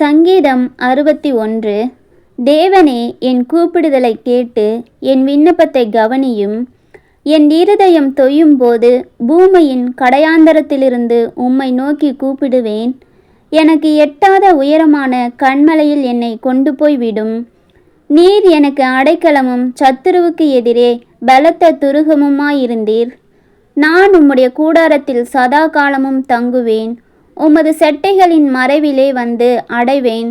சங்கீதம் 61. தேவனே, என் கூப்பிடுதலை கேட்டு என் விண்ணப்பத்தை கவனியும். என் இருதயம் தொய்யும்போது பூமியின் கடையாந்தரத்திலிருந்து உம்மை நோக்கி கூப்பிடுவேன். எனக்கு எட்டாத உயரமான கன்மலையில் என்னை கொண்டு போய் விடும். நீர் எனக்கு அடைக்கலமும் சத்துருவுக்கு எதிரே பலத்த துருகமுமாயிருந்தீர். நான் உம்முடைய கூடாரத்தில் சதா காலமும் தங்குவேன். உமது செட்டைகளின் மறைவிலே வந்து அடைவேன்.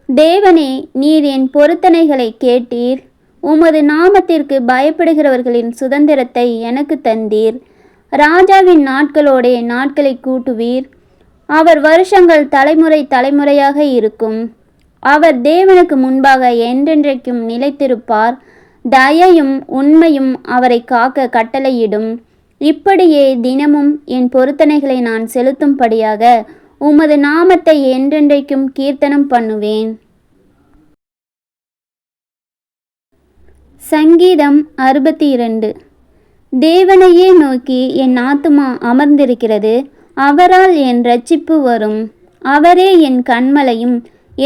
தேவனே, நீர் என் பொருத்தனைகளை கேட்டீர். உமது நாமத்திற்கு பயப்படுகிறவர்களின் சுதந்திரத்தை எனக்கு தந்தீர். ராஜாவின் நாட்களோடே நாட்களை கூட்டுவீர். அவர் வருஷங்கள் தலைமுறை தலைமுறையாக இருக்கும். அவர் தேவனுக்கு முன்பாக என்றென்றைக்கும் நிலைத்திருப்பார். தயையும் உண்மையும் அவரை காக்க கட்டளையிடும். இப்படியே தினமும் என் பொருத்தனைகளை நான் செலுத்தும்படியாக உமது நாமத்தை என்றென்றைக்கும் கீர்த்தனம் பண்ணுவேன். சங்கீதம் 62. தேவனையே நோக்கி என் ஆத்துமா அமர்ந்திருக்கிறது. அவரால் என் இரட்சிப்பு வரும். அவரே என் கன்மலையும்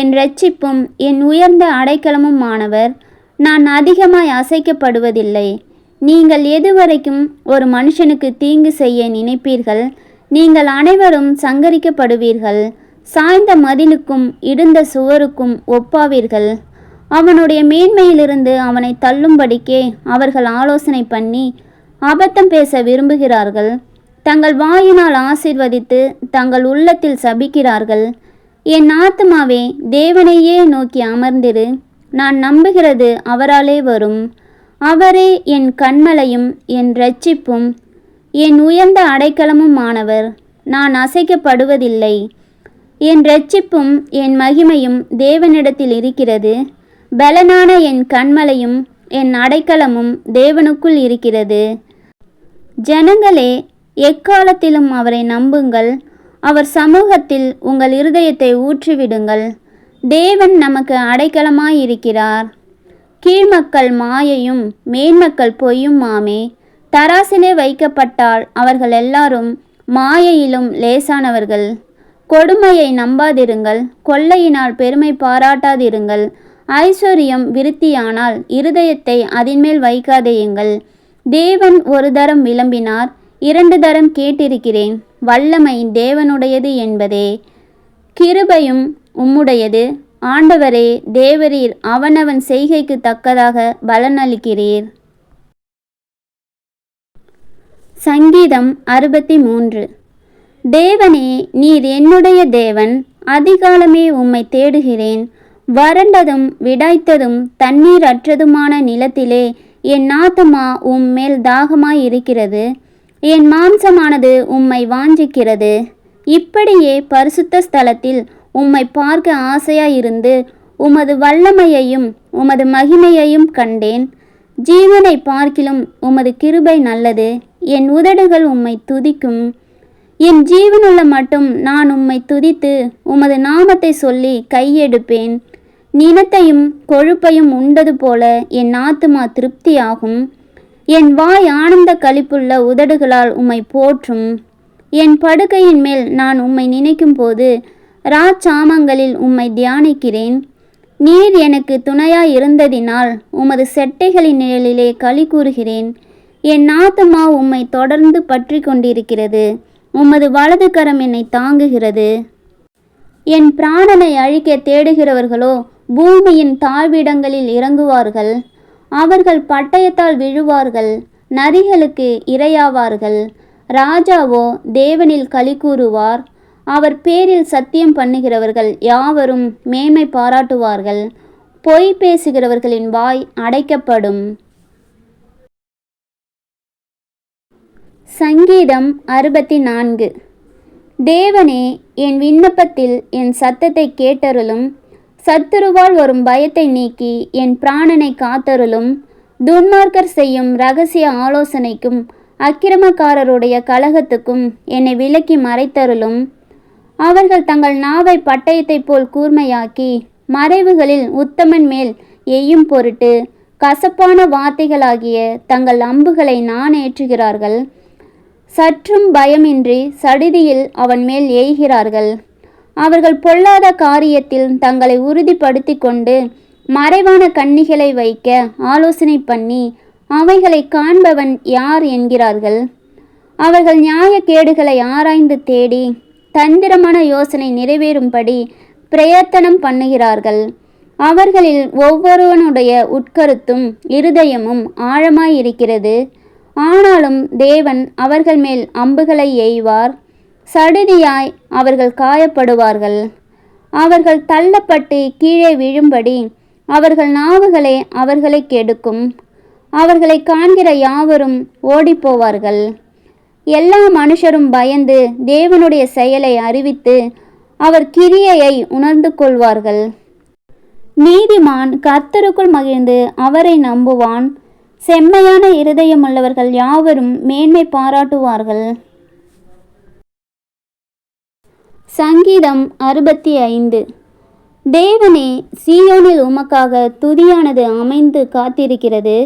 என் இரட்சிப்பும் என் உயர்ந்த அடைக்கலமுமானவர். நான் அதிகமாய் அசைக்கப்படுவதில்லை. நீங்கள் எதுவரைக்கும் ஒரு மனுஷனுக்கு தீங்கு செய்ய நினைப்பீர்கள்? நீங்கள் அனைவரும் சங்கரிக்கப்படுவீர்கள். சாய்ந்த மதிலுக்கும் இடிந்த சுவருக்கும் ஒப்பாவீர்கள். அவனுடைய மேன்மையிலிருந்து அவனை தள்ளும்படிக்கே அவர்கள் ஆலோசனை பண்ணி அபத்தம் பேச விரும்புகிறார்கள். தங்கள் வாயினால் ஆசீர்வதித்து தங்கள் உள்ளத்தில் சபிக்கிறார்கள். என் ஆத்துமாவே, தேவனையே நோக்கி அமர்ந்திரு. நான் நம்புகிறது அவராலே வரும். அவரே என் கன்மலையும் என் இரட்சிப்பும் என் உயர்ந்த அடைக்கலமுமானவர். நான் அசைக்கப்படுவதில்லை. என் இரட்சிப்பும் என் மகிமையும் தேவனிடத்தில் இருக்கிறது. பலனான என் கன்மலையும் என் அடைக்கலமும் தேவனுக்குள் இருக்கிறது. ஜனங்களே, எக்காலத்திலும் அவரை நம்புங்கள். அவர் சமூகத்தில் உங்கள் இருதயத்தை ஊற்றிவிடுங்கள். தேவன் நமக்கு அடைக்கலமாயிருக்கிறார். கீழ்மக்கள் மாயையும் மேன்மக்கள் பொய்யும் மாமே. தராசிலே வைக்கப்பட்டால் அவர்கள் எல்லாரும் மாயையிலும் லேசானவர்கள். கொடுமையை நம்பாதிருங்கள். கொள்ளையினால் பெருமை பாராட்டாதிருங்கள். ஐஸ்வர்யம் விருத்தியானால் இருதயத்தை அதின்மேல் வைக்காதேயுங்கள். தேவன் ஒரு தரம் விளம்பினார், 2 தரம் கேட்டிருக்கிறேன். வல்லமை தேவனுடையது என்பதே. கிருபையும் உம்முடையது. ஆண்டவரே, தேவரீர் அவனவன் செய்கைக்கு தக்கதாக பலனளிக்கிறீர். சங்கீதம் 63. தேவனே, நீர் என்னுடைய தேவன். அதிகாலமே உம்மை தேடுகிறேன். வறண்டதும் விடாய்த்ததும் தண்ணீர் அற்றதுமான நிலத்திலே என் ஆத்துமா உம்மேல் தாகமாயிருக்கிறது. என் மாம்சமானது உம்மை வாஞ்சிக்கிறது. இப்படியே பரிசுத்த ஸ்தலத்தில் உம்மை பார்க்க ஆசையாயிருந்து உமது வல்லமையையும் உமது மகிமையையும் கண்டேன். ஜீவனை பார்க்கிலும் உமது கிருபை நல்லது. என் உதடுகள் உம்மை துதிக்கும். என் ஜீவனுள்ள மட்டும் நான் உம்மை துதித்து உமது நாமத்தை சொல்லி கையெடுப்பேன். நினத்தையும் கொழுப்பையும் உண்டது போல என் ஆத்துமா திருப்தியாகும். என் வாய் ஆனந்த களிப்புள்ள உதடுகளால் உம்மை போற்றும். என் படுக்கையின் மேல் நான் உம்மை நினைக்கும் போது ராச்சாமங்களில் உம்மை தியானிக்கிறேன். நீர் எனக்கு துணையாய் இருந்ததினால் உமது செட்டைகளின் நிழலிலே களி கூறுகிறேன். என் ஆத்துமா உம்மை தொடர்ந்து பற்றி கொண்டிருக்கிறது. உமது வலது கரம் என்னை தாங்குகிறது. என் பிராணனை அழிக்க தேடுகிறவர்களோ பூமியின் தாழ்விடங்களில் இறங்குவார்கள். அவர்கள் பட்டயத்தால் விழுவார்கள். நரிகளுக்கு இரையாவார்கள். ராஜாவோ தேவனில் களி கூறுவார். அவர் பேரில் சத்தியம் பண்ணுகிறவர்கள் யாவரும் மேன்மை பாராட்டுவார்கள். பொய் பேசுகிறவர்களின் வாய் அடைக்கப்படும். சங்கீதம் 64. தேவனே, என் விண்ணப்பத்தில் என் சத்தத்தை கேட்டருளும். சத்துருவால் வரும் பயத்தை நீக்கி என் பிராணனை காத்தருளும். துன்மார்க்கர் செய்யும் இரகசிய ஆலோசனைக்கும் அக்கிரமக்காரருடைய கலகத்துக்கும் என்னை விலக்கி மறைத்தருளும். அவர்கள் தங்கள் நாவை பட்டயத்தைப் போல் கூர்மையாக்கி மறைவுகளில் உத்தமன் மேல் எய்யும் பொருட்டு கசப்பான வார்த்தைகளாகிய தங்கள் அம்புகளை நாணேற்றுகிறார்கள். சற்றும் பயமின்றி சடிதியில் அவன் மேல் எய்கிறார்கள். அவர்கள் பொல்லாத காரியத்தில் தங்களை உறுதிப்படுத்தி கொண்டு மறைவான கண்ணிகளை வைக்க ஆலோசனை பண்ணி அவைகளை காண்பவன் யார் என்கிறார்கள். அவர்கள் நியாயக்கேடுகளை ஆராய்ந்து தேடி தந்திரமான யோசனை நிறைவேறும்படி பிரயத்தனம் பண்ணுகிறார்கள். அவர்களில் ஒவ்வொருவனுடைய உட்கருத்தும் இருதயமும் ஆழமாயிருக்கிறது. ஆனாலும் தேவன் அவர்கள் மேல் அம்புகளை எய்வார். சடுதியாய் அவர்கள் காயப்படுவார்கள். அவர்கள் தள்ளப்பட்டு கீழே விழும்படி அவர்கள் நாவுகளே அவர்களை கெடுக்கும். அவர்களை காண்கிற யாவரும் ஓடிப்போவார்கள். எல்லா மனுஷரும் பயந்து தேவனுடைய செயலை அறிவித்து அவர் கிரியையை உணர்ந்து கொள்வார்கள். நீதிமான் கர்த்தருக்குள் மகிழ்ந்து அவரை நம்புவான். செம்மையான இருதயமுள்ளவர்கள் யாவரும் மேன்மை பாராட்டுவார்கள். சங்கீதம் 65. தேவனே, சீயோனில் உமக்காக துதியானது அமைந்து காத்திருக்கிறது.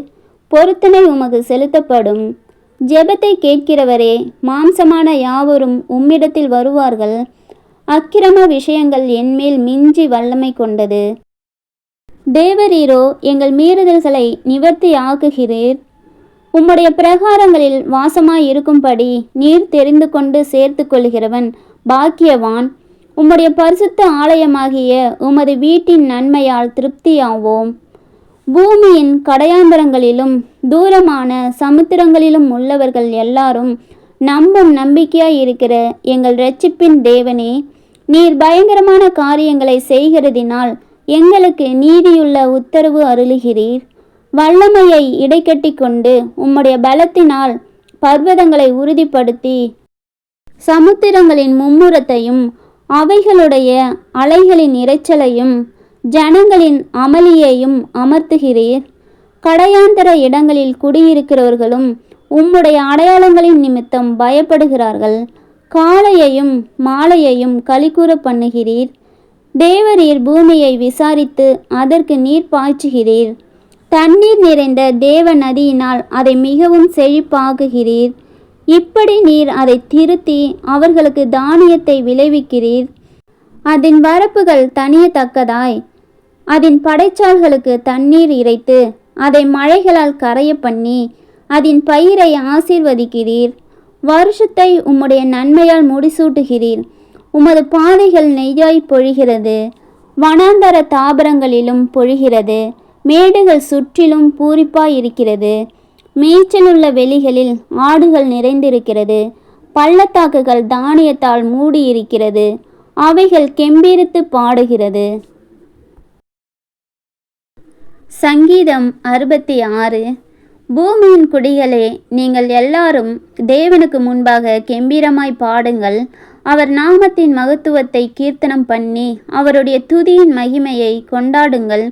பொருத்தனை உமக்கு செலுத்தப்படும். ஜெபத்தை கேட்கிறவரே, மாம்சமான யாவரும் உம்மிடத்தில் வருவார்கள். அக்கிரம விஷயங்கள் என்மேல் மிஞ்சி வல்லமை கொண்டது. தேவரீரோ எங்கள் மீறுதல்களை நிவர்த்தி ஆக்குகிறீர். உம்முடைய பிரகாரங்களில் வாசமாயிருக்கும்படி நீர் தெரிந்து கொண்டு சேர்த்து கொள்கிறவன் பாக்கியவான். உம்முடைய பரிசுத்த ஆலயமாகிய உமது வீட்டின் நன்மையால் திருப்தியாவோம். பூமியின் கடையாந்தரங்களிலும் தூரமான சமுத்திரங்களிலும் உள்ளவர்கள் எல்லாரும் நம்பும் நம்பிக்கையாயிருக்கிற எங்கள் இரட்சிப்பின் தேவனே, நீர் பயங்கரமான காரியங்களை செய்கிறதினால் எங்களுக்கு நீதியுள்ள உத்தரவு அருளுகிறீர். வல்லமையை இடைக்கட்டி கொண்டு உம்முடைய பலத்தினால் பர்வதங்களை உறுதிப்படுத்தி சமுத்திரங்களின் மும்முரத்தையும் அவைகளுடைய அலைகளின் இரைச்சலையும் ஜனங்களின் அமளியையும் அமர்த்துகிறீர். கடையாந்தர இடங்களில் குடியிருக்கிறவர்களும் உம்முடைய அடையாளங்களின் நிமித்தம் பயப்படுகிறார்கள். காலையையும் மாலையையும் களிகூற பண்ணுகிறீர். தேவரீர் பூமியை விசாரித்து அதற்கு நீர் பாய்ச்சுகிறீர். தண்ணீர் நிறைந்த தேவ நதியினால் அதை மிகவும் செழிப்பாக்குகிறீர். இப்படி நீர் அதை திருத்தி அவர்களுக்கு தானியத்தை விளைவிக்கிறீர். அதன் வரப்புகள் தனியத்தக்கதாய் அதன் படைச்சால்களுக்கு தண்ணீர் இறைத்து அதை மழைகளால் கரைய பண்ணி அதன் பயிரை ஆசீர்வதிக்கிறீர். வருஷத்தை உம்முடைய நன்மையால் முடிசூட்டுகிறீர். உமது பாதைகள் நெய்யாய் பொழிகிறது. வனாந்தர தாபரங்களிலும் பொழிகிறது. மேடுகள் சுற்றிலும் பூரிப்பாயிருக்கிறது. மேய்ச்சலுள்ள வெளிகளில் ஆடுகள் நிறைந்திருக்கிறது. பள்ளத்தாக்குகள் தானியத்தால் மூடியிருக்கிறது. அவைகள் கெம்பீரித்து பாடுகிறது. சங்கீதம் 66. பூமியின் குடிகளே, நீங்கள் எல்லாரும் தேவனுக்கு முன்பாக கெம்பீரமாய் பாடுங்கள். அவர் நாமத்தின் மகத்துவத்தை கீர்த்தனம் பண்ணி அவருடைய துதியின் மகிமையை கொண்டாடுங்கள்.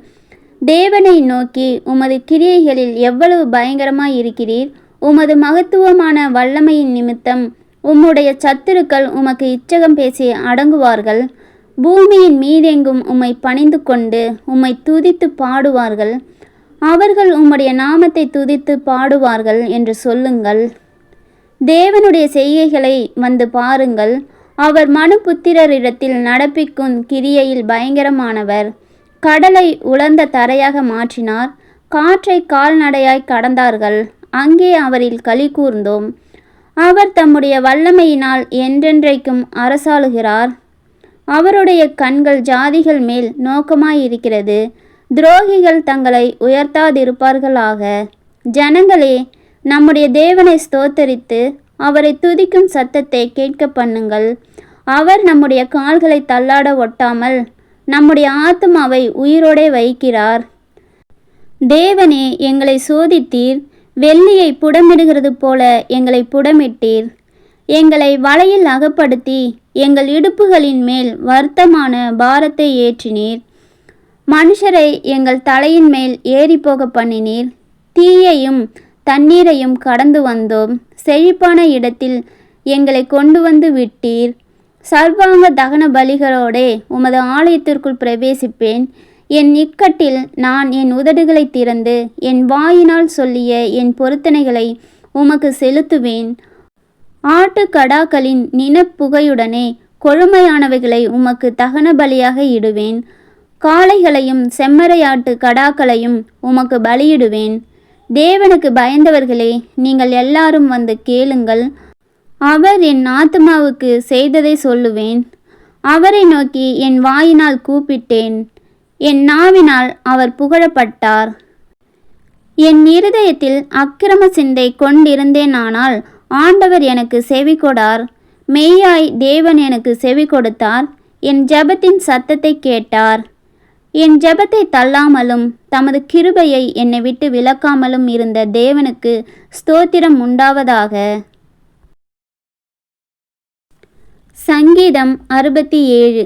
தேவனை நோக்கி, உமது கிரியைகளில் எவ்வளவு பயங்கரமாய் இருக்கிறீர். உமது மகத்துவமான வல்லமையின் நிமித்தம் உம்முடைய சத்துருக்கள் உமக்கு இச்சகம் பேசி அடங்குவார்கள். பூமியின் மீதெங்கும் உம்மை பணிந்து கொண்டு உம்மை துதித்து பாடுவார்கள். அவர்கள் உம்முடைய நாமத்தை துதித்து பாடுவார்கள் என்று சொல்லுங்கள். தேவனுடைய செய்கைகளை வந்து பாருங்கள். அவர் மனுபுத்திரரிடத்தில் நடப்பிக்கும் கிரியையில் பயங்கரமானவர். கடலை உலர்ந்த தரையாக மாற்றினார். காற்றை கால்நடையாய் கடந்தார்கள். அங்கே அவரில் களி கூர்ந்தோம். அவர் தம்முடைய வல்லமையினால் என்றென்றைக்கும் அரசாளுகிறார். அவருடைய கண்கள் ஜாதிகள் மேல் நோக்கமாயிருக்கிறது. துரோகிகள் தங்களை உயர்த்தாதிருப்பார்களாக. ஜனங்களே, நம்முடைய தேவனை ஸ்தோத்தரித்து அவரை துதிக்கும் சத்தத்தை கேட்க பண்ணுங்கள். அவர் நம்முடைய கால்களை தள்ளாட ஒட்டாமல் நம்முடைய ஆத்துமாவை உயிரோடே வைக்கிறார். தேவனே, எங்களை சோதித்தீர். வெள்ளியை புடமிடுகிறது போல எங்களை புடமிட்டீர். எங்களை வலையில் அகப்படுத்தி எங்கள் இடுப்புகளின் மேல் வருத்தமான பாரத்தை ஏற்றினீர். மனுஷரை எங்கள் தலையின் மேல் ஏறி போக பண்ணினீர். தீயையும் தண்ணீரையும் கடந்து வந்தோம். செழிப்பான இடத்தில் எங்களை கொண்டு வந்து விட்டீர். சர்வாங்க தகன பலிகளோடே உமது ஆலயத்திற்குள் பிரவேசிப்பேன். என் இக்கட்டில் நான் என் உதடுகளை திறந்து என் வாயினால் சொல்லிய என் பொருத்தனைகளை உமக்கு செலுத்துவேன். ஆட்டுக்கடாக்களின் நினப்புகையுடனே கொழுமையானவைகளை உமக்கு தகன பலியாக இடுவேன். காளைகளையும் செம்மறையாட்டு கடாக்களையும் உமக்கு பலியிடுவேன். தேவனுக்கு பயந்தவர்களே, நீங்கள் எல்லாரும் வந்து கேளுங்கள். அவர் என் ஆத்துமாவுக்கு செய்ததை சொல்லுவேன். அவரை நோக்கி என் வாயினால் கூப்பிட்டேன். என் நாவினால் அவர் புகழப்பட்டார். என் இருதயத்தில் அக்கிரம சிந்தை கொண்டிருந்தேனானால் ஆண்டவர் எனக்கு செவி கொடார். மெய்யாய் தேவன் எனக்கு செவி கொடுத்தார். என் ஜெபத்தின் சத்தத்தை கேட்டார். என் ஜெபத்தை தள்ளாமலும் தமது கிருபையை என்னை விட்டு விலக்காமலும் இருந்த தேவனுக்கு ஸ்தோத்திரம் உண்டாவதாக. சங்கீதம் 67.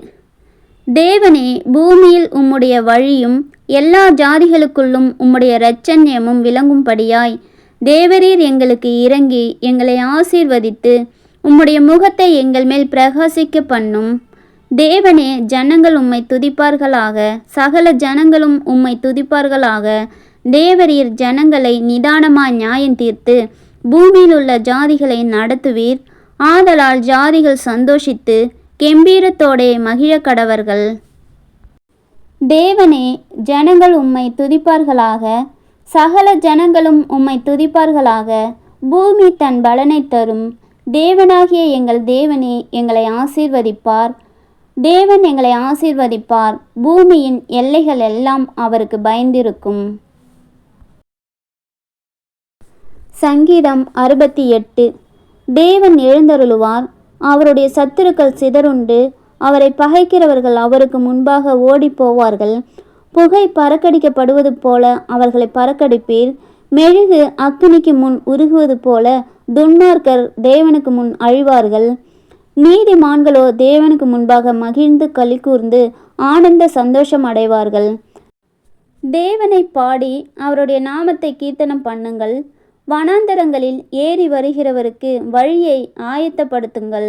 தேவனே, பூமியில் உம்முடைய வழியும் எல்லா ஜாதிகளுக்குள்ளும் உம்முடைய இரட்சண்யமும் விளங்கும்படியாய் தேவரீர் எங்களுக்கு இறங்கி எங்களை ஆசீர்வதித்து உம்முடைய முகத்தை எங்கள் மேல் பிரகாசிக்க பண்ணும். தேவனே, ஜனங்கள் உம்மை துதிப்பார்களாக, சகல ஜனங்களும் உம்மை துதிப்பார்களாக. தேவரீர் ஜனங்களை நிதானமாய் நியாயம் தீர்த்து பூமியில் உள்ள ஜாதிகளை நடத்துவீர். ஆதலால் ஜாதிகள் சந்தோஷித்து கெம்பீரத்தோடே மகிழ கடவர்கள். தேவனே, ஜனங்கள் உம்மை துதிப்பார்களாக, சகல ஜனங்களும் உம்மை துதிப்பார்களாக. பூமி தன் பலனை தரும். தேவனாகிய எங்கள் தேவனே எங்களை ஆசீர்வதிப்பார். தேவன் எங்களை ஆசீர்வதிப்பார். பூமியின் எல்லைகள் எல்லாம் அவருக்கு பயந்திருக்கும். சங்கீதம் 68. தேவன் எழுந்தருளுவார். அவருடைய சத்துருக்கள் சிதறுண்டு அவரை பகைக்கிறவர்கள் அவருக்கு முன்பாக ஓடி போவார்கள். புகை பறக்கடிக்கப்படுவது போல அவர்களை பறக்கடிப்பீர். மெழுகு அக்கினிக்கு முன் உருகுவது போல துன்மார்க்கர் தேவனுக்கு முன் அழிவார்கள். நீதிமான்களோ தேவனுக்கு முன்பாக மகிழ்ந்து களிகூர்ந்து ஆனந்த சந்தோஷம் அடைவார்கள். தேவனை பாடி அவருடைய நாமத்தை கீர்த்தனம் பண்ணுங்கள். வனாந்தரங்களில் ஏறி வருகிறவருக்கு வழியை ஆயத்தப்படுத்துங்கள்.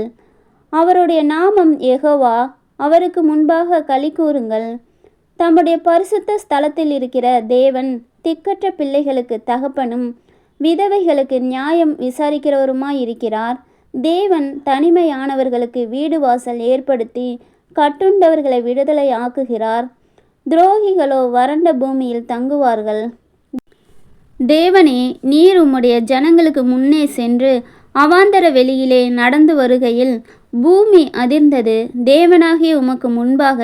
அவருடைய நாமம் யெகோவா. அவருக்கு முன்பாக களிகூருங்கள். தம்முடைய பரிசுத்த ஸ்தலத்தில் இருக்கிற தேவன் திக்கற்ற பிள்ளைகளுக்கு தகப்பனும் விதவைகளுக்கு நியாயம் விசாரிக்கிறவருமாயிருக்கிறார். தேவன் தனிமையானவர்களுக்கு வீடு வாசல் ஏற்படுத்தி கட்டுண்டவர்களை விடுதலை ஆக்குகிறார். துரோகிகளோ வறண்ட பூமியில் தங்குவார்கள். தேவனே, நீர் உம்முடைய ஜனங்களுக்கு முன்னே சென்று அவாந்தர வெளியிலே நடந்து வருகையில் பூமி அதிர்ந்தது. தேவனாகிய உமக்கு முன்பாக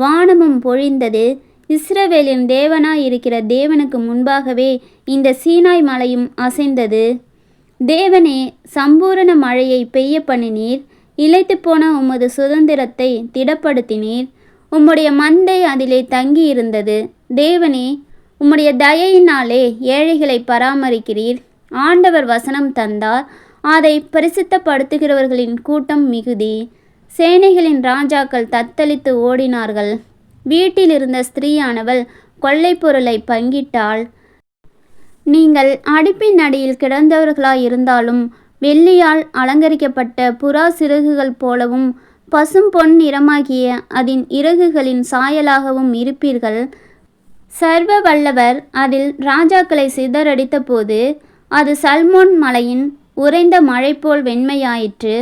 வானமும் பொழிந்தது. இஸ்ரவேலின் தேவனாயிருக்கிற தேவனுக்கு முன்பாகவே இந்த சீனாய் மலையும் அசைந்தது. தேவனே, சம்பூரண மழையை பெய்ய பண்ணினீர். இளைத்து போன உமது சுதந்திரத்தை திடப்படுத்தினீர். உம்முடைய மந்தை அதிலே தங்கியிருந்தது. தேவனே, உம்முடைய தயையினாலே ஏழைகளை பராமரிக்கிறீர். ஆண்டவர் வசனம் தந்தார். அதை பரிசுத்தப்படுத்துகிறவர்களின் கூட்டம் மிகுதி. சேனைகளின் ராஜாக்கள் தத்தளித்து ஓடினார்கள். வீட்டில் இருந்த ஸ்திரீயானவள் கொள்ளை பொருளை பங்கிட்டாள். நீங்கள் அடுப்பின் அடியில் கிடந்தவர்களாயிருந்தாலும் வெள்ளியால் அலங்கரிக்கப்பட்ட புறா சிறகுகள் போலவும் பசும் பொன் நிறமாகிய அதன் இறகுகளின் சாயலாகவும் இருப்பீர்கள். சர்வ வல்லவர் அதில் ராஜாக்களை சிதறடித்த போது அது சல்மோன் மலையின் உறைந்த மழை போல் வெண்மையாயிற்று.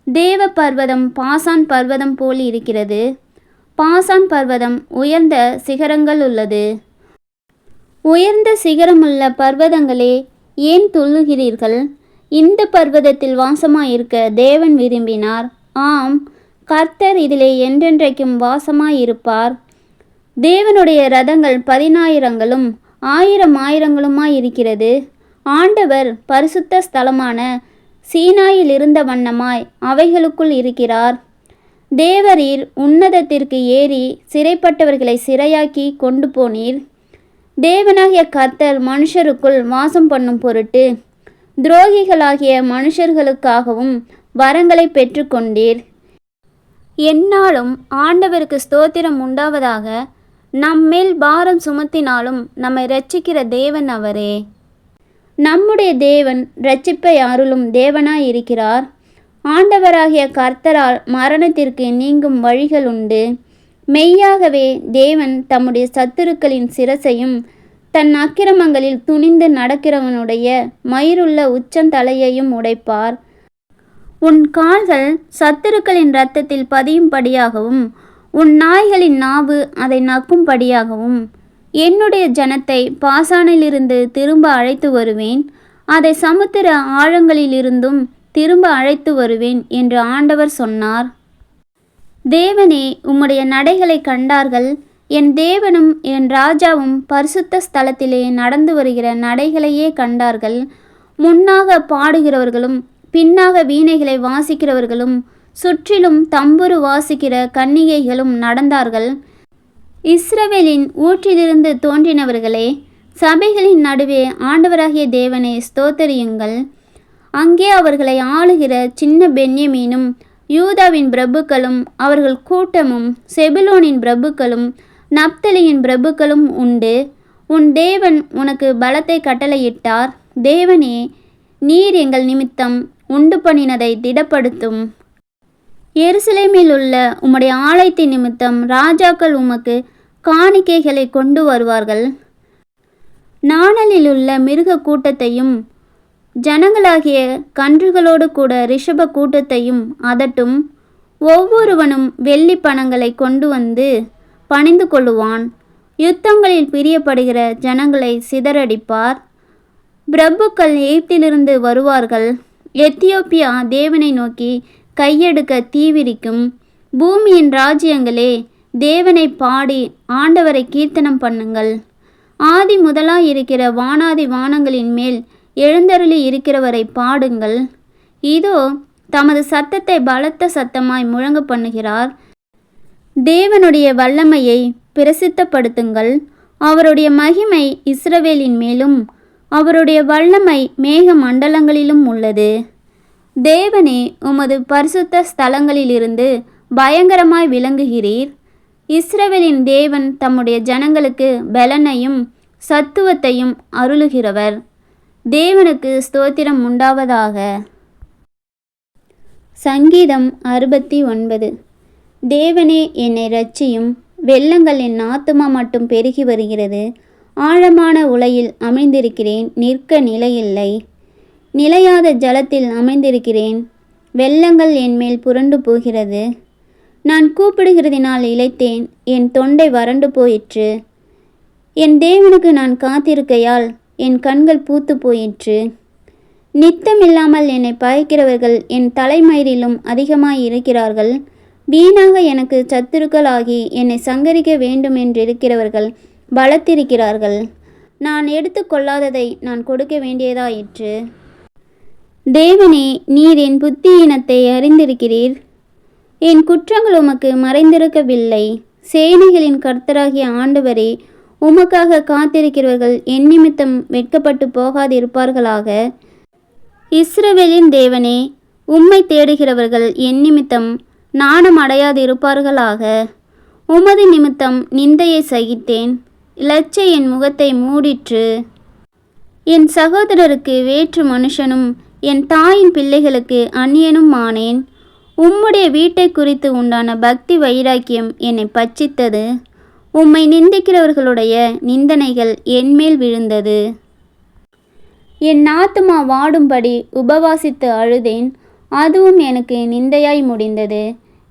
தேவ பர்வதம் பாசான் பர்வதம் போல் இருக்கிறது. பாசான் பர்வதம் உயர்ந்த சிகரங்கள் உள்ளது. உயர்ந்த சிகரமுள்ள பர்வதங்களே, ஏன் துள்ளுகிறீர்கள்? இந்த பர்வதத்தில் வாசமாயிருக்க தேவன் விரும்பினார். ஆம், கர்த்தர் இதிலே என்றென்றைக்கும் வாசமாயிருப்பார். தேவனுடைய ரதங்கள் 10,000ங்களும் 1000,000ங்களுமாயிருக்கிறது. ஆண்டவர் பரிசுத்த ஸ்தலமான சீனாயில் இருந்த வண்ணமாய் அவைகளுக்குள் இருக்கிறார். தேவரீர் உன்னதத்திற்கு ஏறி சிறைப்பட்டவர்களை சிறையாக்கி கொண்டு போனீர். தேவனாகிய கர்த்தர் மனுஷருக்குள் வாசம் பண்ணும் பொருட்டு துரோகிகளாகிய மனுஷர்களுக்காகவும் வரங்களை பெற்றுக்கொண்டீர். எந்நாளும் ஆண்டவருக்கு ஸ்தோத்திரம் உண்டாவதாக. நம்மேல் பாரம் சுமத்தினாலும் நம்மை இரட்சிக்கிற தேவன் அவரே. நம்முடைய தேவன் இரட்சிப்பை அருளும் தேவனாயிருக்கிறார். ஆண்டவராகிய கர்த்தரால் மரணத்திற்கு நீங்கும் வழிகள் உண்டு. மெய்யாகவே தேவன் தம்முடைய சத்துருக்களின் சிரசையும் தன் அக்கிரமங்களில் துணிந்து நடக்கிறவனுடைய மயிருள்ள உச்சந்தலையையும் உடைப்பார். உன் கால்கள் சத்துருக்களின் இரத்தத்தில் பதியும்படியாகவும் உன் நாய்களின் நாவு அதை நக்கும்படியாகவும் என்னுடைய ஜனத்தை பாசானிலிருந்து திரும்ப அழைத்து வருவேன், அதை சமுத்திர ஆழங்களிலிருந்தும் திரும்ப அழைத்து வருவேன் என்று ஆண்டவர் சொன்னார். தேவனே, உம்முடைய நடைகளை கண்டார்கள். என் தேவனும் என் ராஜாவும் பரிசுத்த ஸ்தலத்திலே நடந்து வருகிற நடைகளையே கண்டார்கள். முன்னாக பாடுகிறவர்களும் பின்னாக வீணைகளை வாசிக்கிறவர்களும் சுற்றிலும் தம்புரு வாசிக்கிற கன்னிகைகளும் நடந்தார்கள். இஸ்ரவேலின் ஊற்றிலிருந்து தோன்றினவர்களே, சபைகளின் நடுவே ஆண்டவராகிய தேவனை ஸ்தோத்தரியுங்கள். அங்கே அவர்களை ஆளுகிற சின்ன பென்யமீனும் யூதாவின் பிரபுக்களும் அவர்கள் கூட்டமும் செபுலோனின் பிரபுக்களும் நப்தலியின் பிரபுக்களும் உண்டு. உன் தேவன் உனக்கு பலத்தை கட்டளையிட்டார். தேவனே, நீர் எங்கள் நிமித்தம் உண்டு பண்ணினதை திடப்படுத்தும். எருசலேமில் உள்ள உம்முடைய ஆலயத்தின் நிமித்தம் ராஜாக்கள் உமக்கு காணிக்கைகளை கொண்டு வருவார்கள். நாணலில் உள்ள மிருக கூட்டத்தையும் ஜனங்களாகிய கன்றுகளோடு கூட ரிஷப கூட்டத்தையும் அதட்டும். ஒவ்வொருவனும் வெள்ளி பணங்களை கொண்டு வந்து பணிந்து கொள்ளுவான். யுத்தங்களில் பிரியப்படுகிற ஜனங்களை சிதறடிப்பார். பிரபுக்கள் எகிப்திலிருந்து வருவார்கள். எத்தியோப்பியா தேவனை நோக்கி கையெடுக்க தீவிரிக்கும். பூமியின் ராஜ்யங்களே, தேவனை பாடி ஆண்டவரை கீர்த்தனம் பண்ணுங்கள். ஆதி முதலாயிருக்கிற வானாதி வானங்களின் மேல் எழுந்தருளி இருக்கிறவரை பாடுங்கள். இதோ தமது சத்தத்தை பலத்த சத்தமாய் முழங்க பண்ணுகிறார். தேவனுடைய வல்லமையை பிரசித்தப்படுத்துங்கள். அவருடைய மகிமை இஸ்ரவேலின் மேலும் அவருடைய வல்லமை மேக மண்டலங்களிலும் உள்ளது. தேவனே, உமது பரிசுத்த ஸ்தலங்களிலிருந்து பயங்கரமாய் விளங்குகிறீர். இஸ்ரவேலின் தேவன் தம்முடைய ஜனங்களுக்கு பலனையும் சத்துவத்தையும் அருளுகிறவர். தேவனுக்கு ஸ்தோத்திரம் உண்டாவதாக. சங்கீதம் 69. தேவனே, என்னை இரட்சியும். வெள்ளங்கள் என் ஆத்துமா மட்டும் பெருகி வருகிறது. ஆழமான உலையில் அமைந்திருக்கிறேன், நிற்க நிலையில்லை. நிலையாத ஜலத்தில் அமைந்திருக்கிறேன், வெள்ளங்கள் என்மேல் புரண்டு போகிறது. நான் கூப்பிடுகிறதினால் இளைத்தேன், என் தொண்டை வறண்டு போயிற்று. என் தேவனுக்கு நான் காத்திருக்கையால் என் கண்கள் பூத்து போயிற்று. நித்தமில்லாமல் என்னை பகைக்கிறவர்கள் என் தலைமயிரிலும் அதிகமாய் இருக்கிறார்கள். வீணாக எனக்கு சத்துருக்களாகி என்னை சங்கரிக்க வேண்டும் என்றிருக்கிறவர்கள் பலத்திருக்கிறார்கள். நான் எடுத்து கொள்ளாததை நான் கொடுக்க வேண்டியதாயிற்று. தேவனே, நீர் என் புத்தியீனத்தை அறிந்திருக்கிறீர். என் குற்றங்கள் உமக்கு மறைந்திருக்கவில்லை. சேனைகளின் கர்த்தராகிய ஆண்டவரே, உமக்காக காத்திருக்கிறவர்கள் என் நிமித்தம் வெட்கப்பட்டு போகாதிருப்பார்களாக. இஸ்ரவேலின் தேவனே, உம்மை தேடுகிறவர்கள் என் நிமித்தம் நாணம் அடையாதிருப்பார்களாக. உமது நிமித்தம் நிந்தையை சகித்தேன், இலச்சை என் முகத்தை மூடிற்று. என் சகோதரருக்கு வேற்று மனுஷனும் என் தாயின் பிள்ளைகளுக்கு அந்நியனும் ஆனேன். உம்முடைய வீட்டை குறித்து உண்டான பக்தி வைராக்கியம் என்னை பட்சித்தது. உம்மை நிந்திக்கிறவர்களுடைய நிந்தனைகள் என்மேல் விழுந்தது. என் ஆத்துமா வாடும்படி உபவாசித்து அழுதேன், அதுவும் எனக்கு நிந்தையாய் முடிந்தது.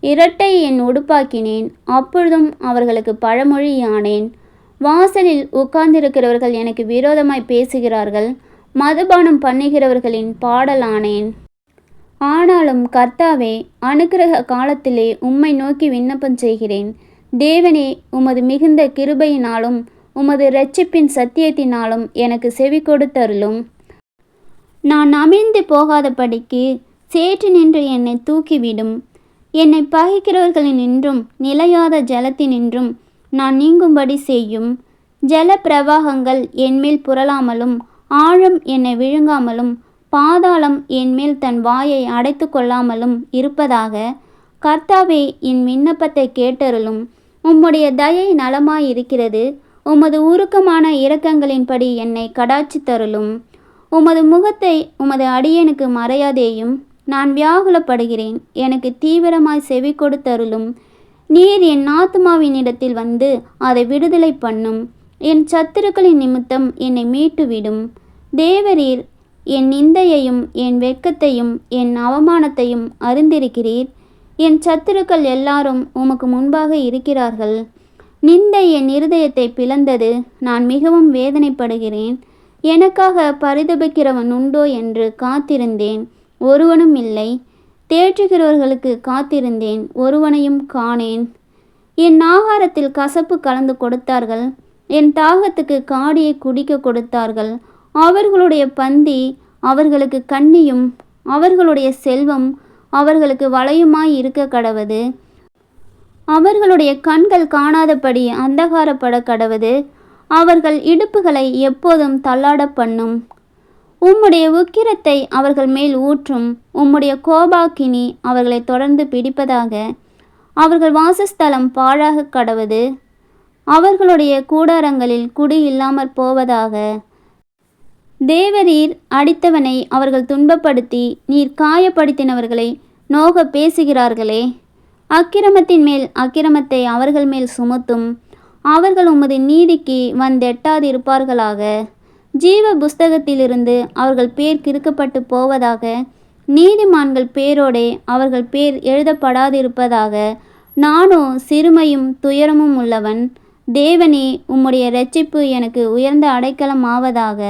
இரட்டை என் உடுப்பாக்கினேன், அப்பொழுதும் அவர்களுக்கு பழமொழியானேன். வாசலில் உட்கார்ந்திருக்கிறவர்கள் எனக்கு விரோதமாய் பேசுகிறார்கள், மதுபானம் பண்ணுகிறவர்களின் பாடலானேன். ஆனாலும் கர்த்தாவே, அனுக்கிரக காலத்திலே உம்மை நோக்கி விண்ணப்பம் செய்கிறேன். தேவனே, உமது மிகுந்த கிருபையினாலும் உமது இரட்சிப்பின் சத்தியத்தினாலும் எனக்கு செவி கொடுத்தருளும். நான் அமிழ்ந்து போகாதபடிக்கு சேற்று நின்று என்னை தூக்கிவிடும். என்னை பகைக்கிறவர்களினின்றும் நிலையாத ஜலத்தினின்றும் நான் நீங்கும்படி செய்யும். ஜல பிரவாகங்கள் என்மேல் புரளாமலும் ஆழம் என்னை விழுங்காமலும் பாதாளம் என்மேல் தன் வாயை அடைத்து கொள்ளாமலும் இருப்பதாக. கர்த்தாவே, என் விண்ணப்பத்தை கேட்டருளும். உம்முடைய தயை நலமாயிருக்கிறது. உமது உருக்கமான இரக்கங்களின்படி என்னை கடாட்சித்தருளும். உமது முகத்தை உமது அடியேனுக்கு மறையாதேயும். நான் வியாகுலப்படுகிறேன், எனக்கு தீவிரமாய் செவி கொடுத்தருளும். நீர் என் ஆத்துமாவினிடத்தில் வந்து அதை விடுதலை பண்ணும். என் சத்துருக்களின் நிமித்தம் என்னை மீட்டுவிடும். தேவரீர் என் நிந்தையையும் என் வெட்கத்தையும் என் அவமானத்தையும் அறிந்திருக்கிறீர். என் சத்துருக்கள் எல்லாரும் உமக்கு முன்பாக இருக்கிறார்கள். நிந்தை என் இருதயத்தை பிளந்தது. நான் மிகவும் வேதனைப்படுகிறேன். எனக்காக பரிதபிக்கிறவன் உண்டோ என்று காத்திருந்தேன், ஒருவனும் இல்லை. தேற்றுகிறவர்களுக்கு காத்திருந்தேன், ஒருவனையும் காணேன். என் ஆகாரத்தில் கசப்பு கலந்து கொடுத்தார்கள். என் தாகத்துக்கு காடியை குடிக்க கொடுத்தார்கள். அவர்களுடைய பந்தி அவர்களுக்கு கண்ணியும் அவர்களுடைய செல்வம் அவர்களுக்கு வளையுமாய் இருக்க கடவது. அவர்களுடைய கண்கள் காணாதபடி அந்தகாரப்பட கடவது. அவர்கள் இடுப்புகளை எப்போதும் தள்ளாட பண்ணும். உம்முடைய உக்கிரத்தை அவர்கள் மேல் ஊற்றும். உம்முடைய கோபாக்கினி அவர்களை தொடர்ந்து பிடிப்பதாக. அவர்கள் வாசஸ்தலம் பாழாக கடவது. அவர்களுடைய கூடாரங்களில் குடி இல்லாமற் போவதாக. தேவரீர் அடித்தவனை அவர்கள் துன்பப்படுத்தி நீர் காயப்படுத்தினவர்களை நோக பேசுகிறார்களே. அக்கிரமத்தின் மேல் அக்கிரமத்தை அவர்கள் மேல் சுமத்தும். அவர்கள் உமது நீதிக்கு வந்தெட்டாதிருப்பார்களாக. ஜீவ புஸ்தகத்திலிருந்து அவர்கள் பேர் கிறுக்கப்பட்டு போவதாக. நீதிமான்கள் பேரோடே அவர்கள் பேர் எழுதப்படாதிருப்பதாக. நானோ சிறுமையும் துயரமும் உள்ளவன். தேவனே, உம்முடைய இரட்சிப்பு எனக்கு உயர்ந்த அடைக்கலம் ஆவதாக.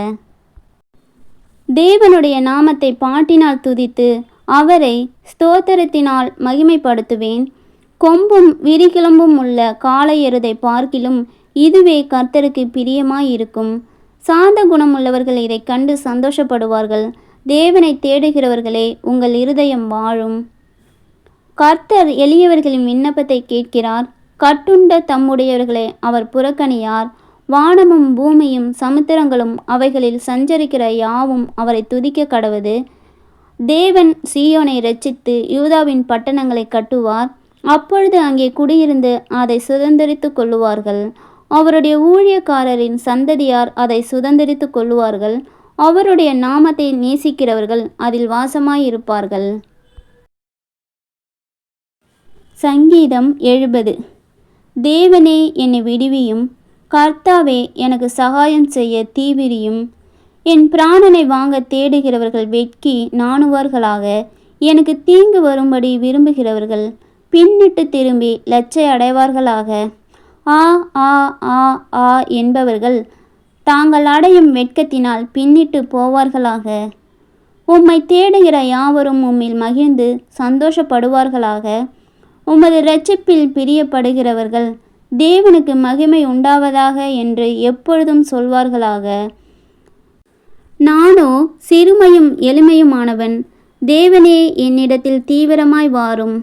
தேவனுடைய நாமத்தை பாட்டினால் துதித்து அவரை ஸ்தோத்திரத்தினால் மகிமைப்படுத்துவேன். கொம்பும் விரிகிளம்பும் உள்ள காளை எருதை பார்க்கிலும் இதுவே கர்த்தருக்கு பிரியமாயிருக்கும். சாந்த குணமுள்ளவர்கள் இதை கண்டு சந்தோஷப்படுவார்கள். தேவனை தேடுகிறவர்களே, உங்கள் இருதயம் வாழும். கர்த்தர் எளியவர்களின் விண்ணப்பத்தை கேட்கிறார். கட்டுண்ட தம்முடையவர்களை அவர் புறக்கணியார். வானமும் பூமியும் சமுத்திரங்களும் அவைகளில் சஞ்சரிக்கிற யாவும் அவரை துதிக்க கடவது. தேவன் சீயோனை இரட்சித்து யூதாவின் பட்டணங்களை கட்டுவார். அப்பொழுது அங்கே குடியிருந்து அதை சுதந்தரித்து கொள்ளுவார்கள். அவருடைய ஊழியக்காரரின் சந்ததியார் அதை சுதந்தரித்து கொள்ளுவார்கள். அவருடைய நாமத்தை நேசிக்கிறவர்கள் அதில் வாசமாயிருப்பார்கள். சங்கீதம் 70. தேவனே, என்னை விடுவியும். கர்த்தாவே, எனக்கு சகாயம் செய்ய தீவிரியும். என் பிராணனை வாங்க தேடுகிறவர்கள் வெட்கி நாணுவார்களாக. எனக்கு தீங்கு வரும்படி விரும்புகிறவர்கள் பின்னிட்டு திரும்பி லச்சை அடைவார்களாக. ஆ ஆ ஆ ஆ என்பவர்கள் தாங்கள் அடையும் வெட்கத்தினால் பின்னிட்டு போவார்களாக. உம்மை தேடுகிற யாவரும் உம்மில் மகிழ்ந்து சந்தோஷப்படுவார்களாக. உமது இரட்சிப்பில் பிரியப்படுகிறவர்கள் தேவனுக்கு மகிமை உண்டாவதாக என்று எப்பொழுதும் சொல்வார்களாக. நானோ சிறுமையும் எளிமையுமானவன். தேவனே, என்னிடத்தில் தீவிரமாய் வாரும்.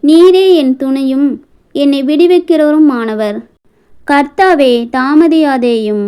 நீரே என் துணையும் என்னை விடுவிக்கிறவரும் ஆனவர். கர்த்தாவே, தாமதியாதேயும்.